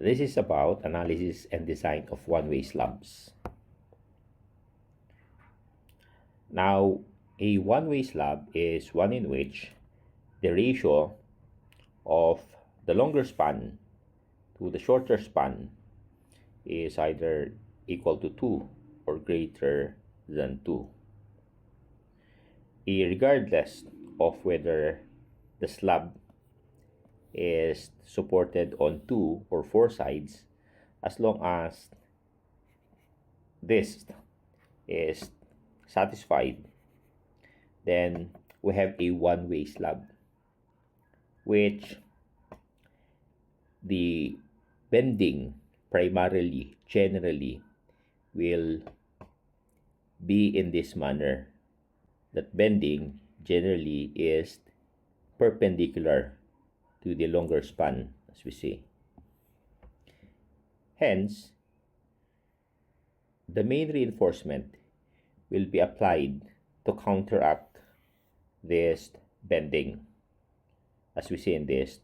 This is about analysis and design of one-way slabs. Now, a one-way slab is one in which the ratio of the longer span to the shorter span is either equal to 2 or greater than 2. Regardless of whether the slab is supported on 2 or 4 sides, as long as this is satisfied, then we have a one-way slab, which the bending primarily, generally, will be in this manner. That bending generally is perpendicular to the longer span, as we see. Hence, the main reinforcement will be applied to counteract this bending, as we see in this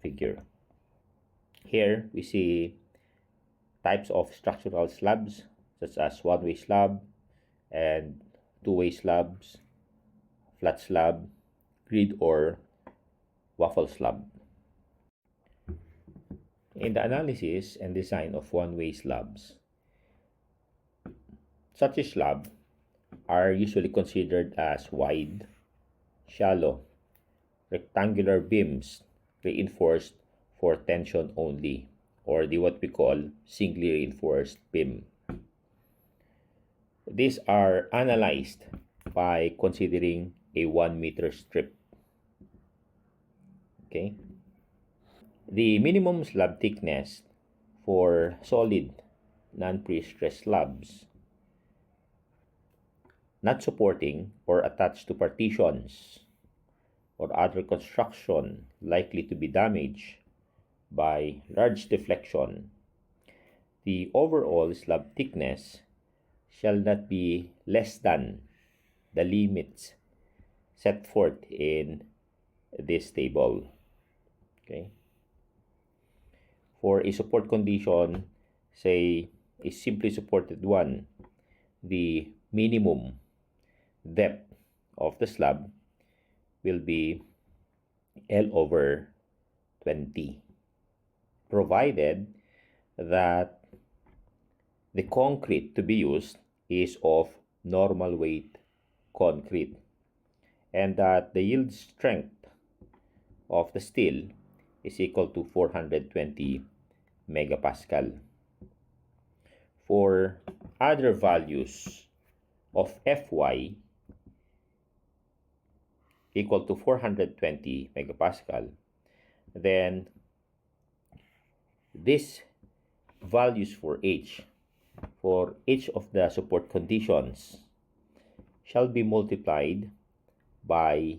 figure. Here we see types of structural slabs, such as one-way slab and two-way slabs, flat slab, grid or waffle slab. In the analysis and design of one-way slabs, such a slab are usually considered as wide, shallow, rectangular beams reinforced for tension only, or what we call singly reinforced beam. These are analyzed by considering a 1 meter strip. Okay. The minimum slab thickness for solid non-pre-stressed slabs not supporting or attached to partitions or other construction likely to be damaged by large deflection, the overall slab thickness shall not be less than the limits set forth in this table. Okay. For a support condition, say a simply supported one, the minimum depth of the slab will be L over 20, provided that the concrete to be used is of normal weight concrete and that the yield strength of the steel is equal to 420 megapascal. For other values of Fy equal to 420 megapascal, then these values for each of the support conditions shall be multiplied by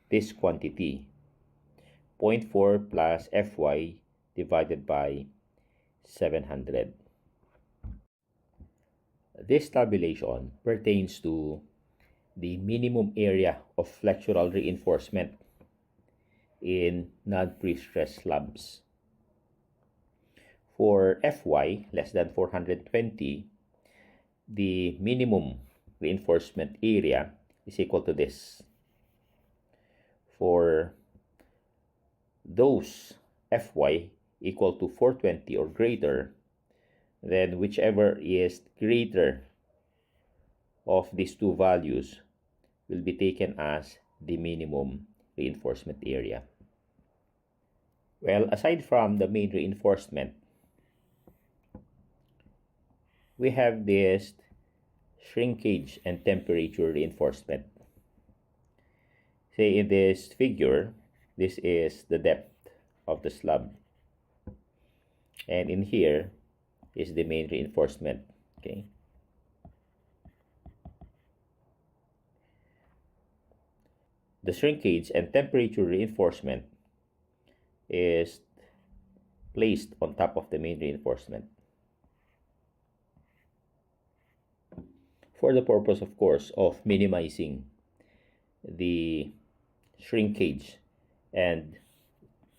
this quantity, 0.4 plus Fy divided by 700. This tabulation pertains to the minimum area of flexural reinforcement in non-pre-stressed slabs. For Fy less than 420, the minimum reinforcement area is equal to this. For those Fy equal to 420 or greater, then whichever is greater of these two values will be taken as the minimum reinforcement area. Well, aside from the main reinforcement, we have this shrinkage and temperature reinforcement. Say in this figure, this is the depth of the slab, and in here is the main reinforcement. Okay. The shrinkage and temperature reinforcement is placed on top of the main reinforcement for the purpose, of course, of minimizing the shrinkage and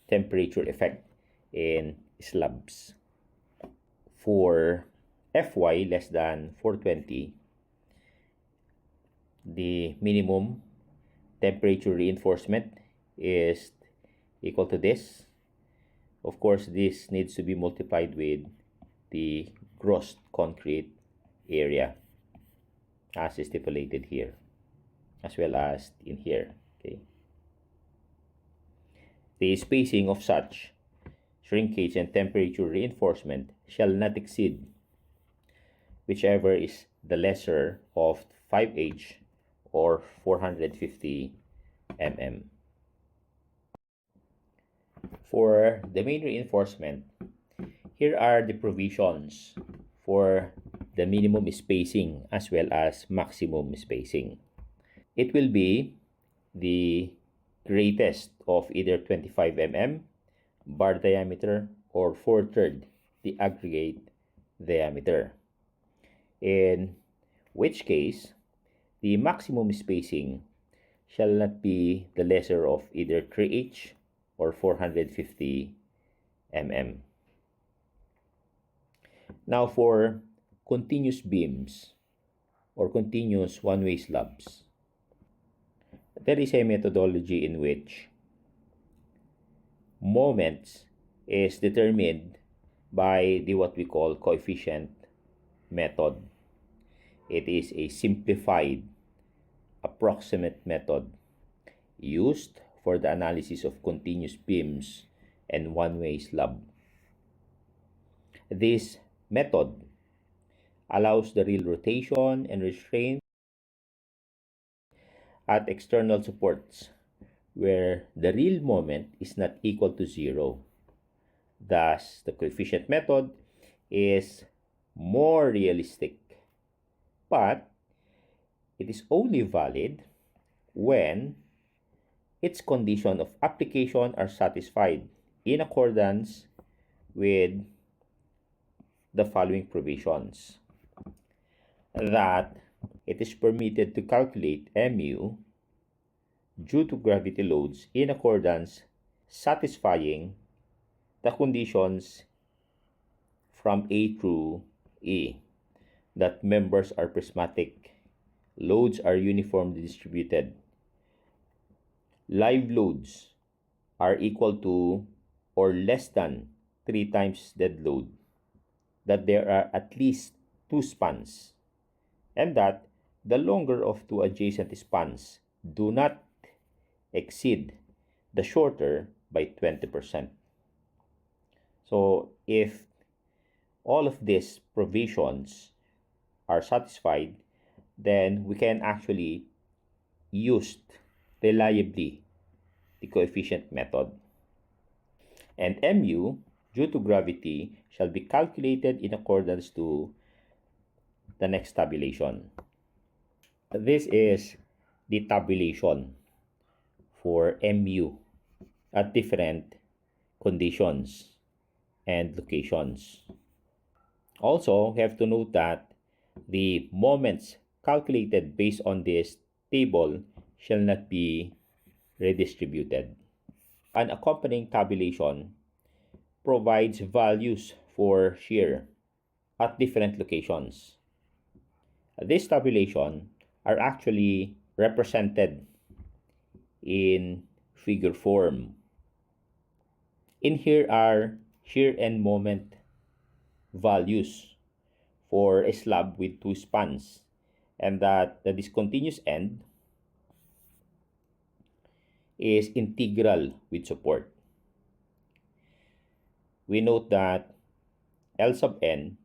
temperature effect in slabs. For Fy less than 420, the minimum temperature reinforcement is equal to this. Of course, this needs to be multiplied with the gross concrete area as is stipulated here, as well as in here. Okay. The spacing of such shrinkage and temperature reinforcement shall not exceed whichever is the lesser of 5H or 450 mm. For the main reinforcement, here are the provisions for the minimum spacing as well as maximum spacing. It will be the greatest of either 25 mm bar diameter or 4/3 the aggregate diameter, in which case the maximum spacing shall not be the lesser of either 3H or 450 mm. Now for continuous beams or continuous one-way slabs, there is a methodology in which moments is determined by the what we call coefficient method. It is a simplified approximate method used for the analysis of continuous beams and one-way slab. This method allows the real rotation and restraint at external supports where the real moment is not equal to 0. Thus, the coefficient method is more realistic, but it is only valid when its condition of application are satisfied in accordance with the following provisions: that it is permitted to calculate mu due to gravity loads in accordance satisfying the conditions from A through E, that members are prismatic, loads are uniformly distributed, live loads are equal to or less than 3 times dead load, that there are at least 2 spans, and that the longer of 2 adjacent spans do not exceed the shorter by 20%. So if all of these provisions are satisfied, then we can actually use reliably the coefficient method. And mu due to gravity shall be calculated in accordance to the next tabulation. This is the tabulation for mu at different conditions and locations. Also, we have to note that the moments calculated based on this table shall not be redistributed. An accompanying tabulation provides values for shear at different locations. This tabulation are actually represented in figure form. In here are shear and moment values for a slab with 2 spans, and that the discontinuous end is integral with support. We note that L sub n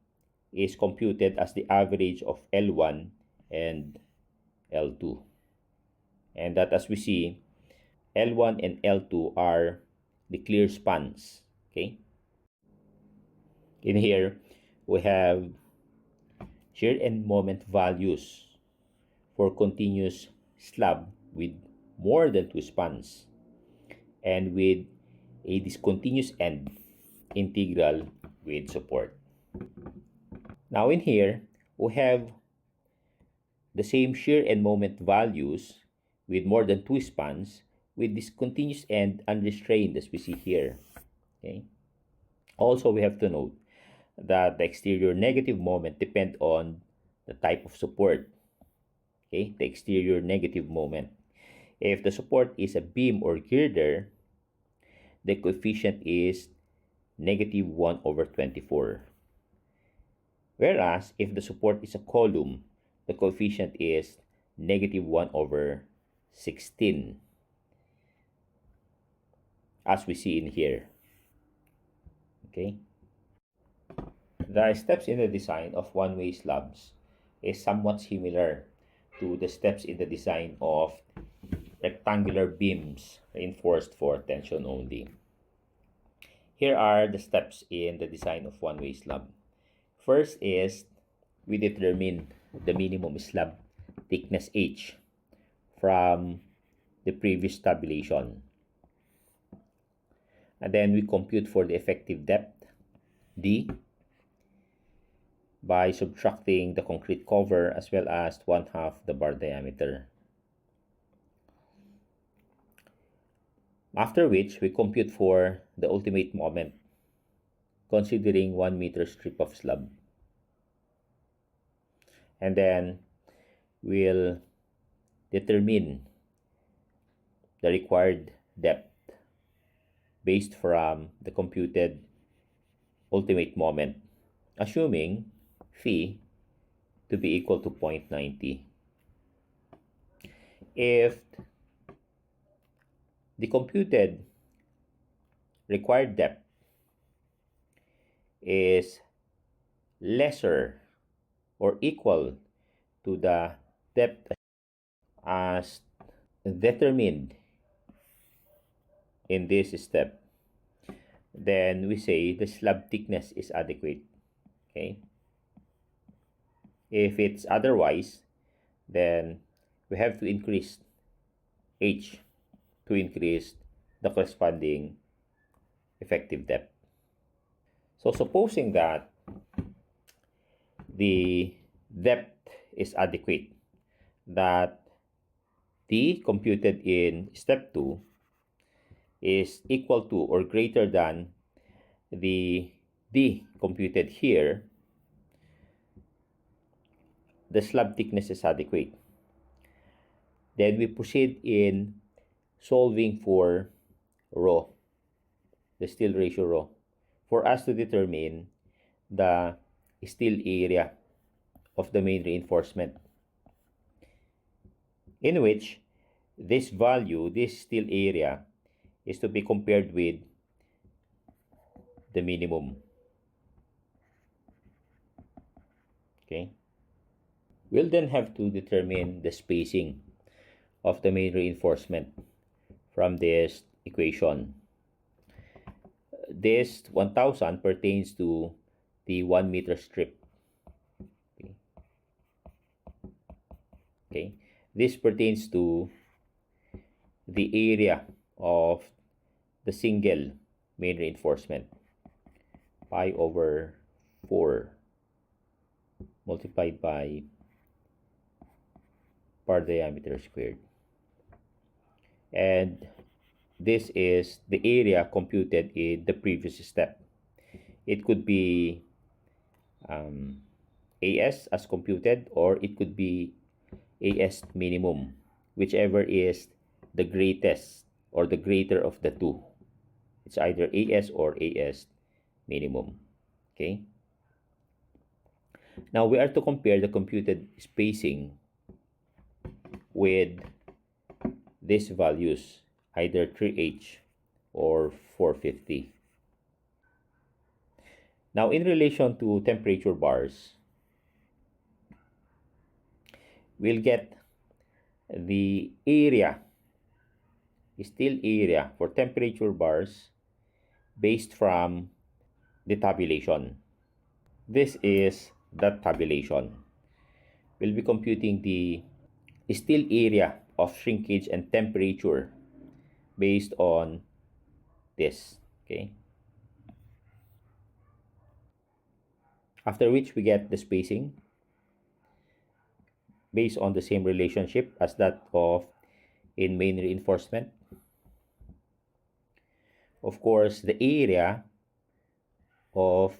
is computed as the average of L1 and L2, and that, as we see, L1 and L2 are the clear spans. Okay. In here, we have shear and moment values for continuous slab with more than 2 spans and with a discontinuous end integral with support. Now in here, we have the same shear and moment values with more than 2 spans with discontinuous end unrestrained, as we see here. Okay. Also, we have to note that the exterior negative moment depend on the type of support. Okay, the exterior negative moment. If the support is a beam or girder, the coefficient is negative 1 over 24. Whereas, if the support is a column, the coefficient is negative 1 over 16, as we see in here. Okay. The steps in the design of one-way slabs is somewhat similar to the steps in the design of rectangular beams reinforced for tension only. Here are the steps in the design of one-way slab. First is we determine the minimum slab thickness H from the previous tabulation. And then we compute for the effective depth D by subtracting the concrete cover as well as 1/2 the bar diameter. After which, we compute for the ultimate moment, considering 1 meter strip of slab. And then we'll determine the required depth based from the computed ultimate moment, assuming phi to be equal to 0.90. If the computed required depth is lesser or equal to the depth as determined in this step, then we say the slab thickness is adequate. Okay. If it's otherwise, then we have to increase H to increase the corresponding effective depth. So supposing that the depth is adequate, that D computed in step 2 is equal to or greater than the D computed here, the slab thickness is adequate. Then we proceed in solving for rho, the steel ratio rho, for us to determine the steel area of the main reinforcement, in which this value, this steel area, is to be compared with the minimum. Okay. We'll then have to determine the spacing of the main reinforcement from this equation. This 1000 pertains to the 1 meter strip. Okay. This pertains to the area of the single main reinforcement, pi over 4 multiplied by bar diameter squared. And this is the area computed in the previous step. It could be AS as computed, or it could be AS minimum, whichever is the greatest or the greater of the two. It's either AS or AS minimum. Okay. Now we are to compare the computed spacing with these values, either 3H or 450. Now, in relation to temperature bars, we'll get the area, steel area for temperature bars based from the tabulation. This is the tabulation. We'll be computing the steel area of shrinkage and temperature based on this. Okay. After which we get the spacing based on the same relationship as that of in main reinforcement. Of course, the area of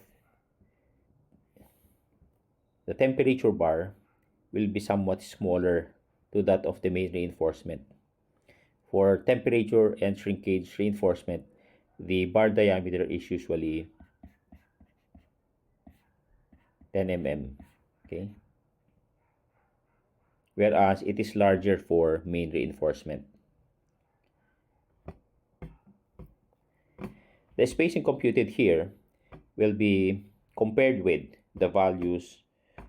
the temperature bar will be somewhat smaller to that of the main reinforcement. For temperature and shrinkage reinforcement, the bar diameter is usually 10 mm. Okay, whereas it is larger for main reinforcement. The spacing computed here will be compared with the values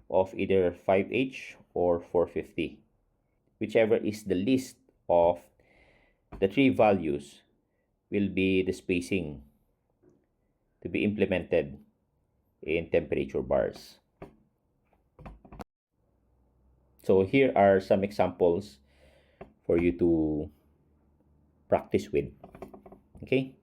of either 5H or 450, whichever is the least of the three values will be the spacing to be implemented in temperature bars. So here are some examples for you to practice with. Okay.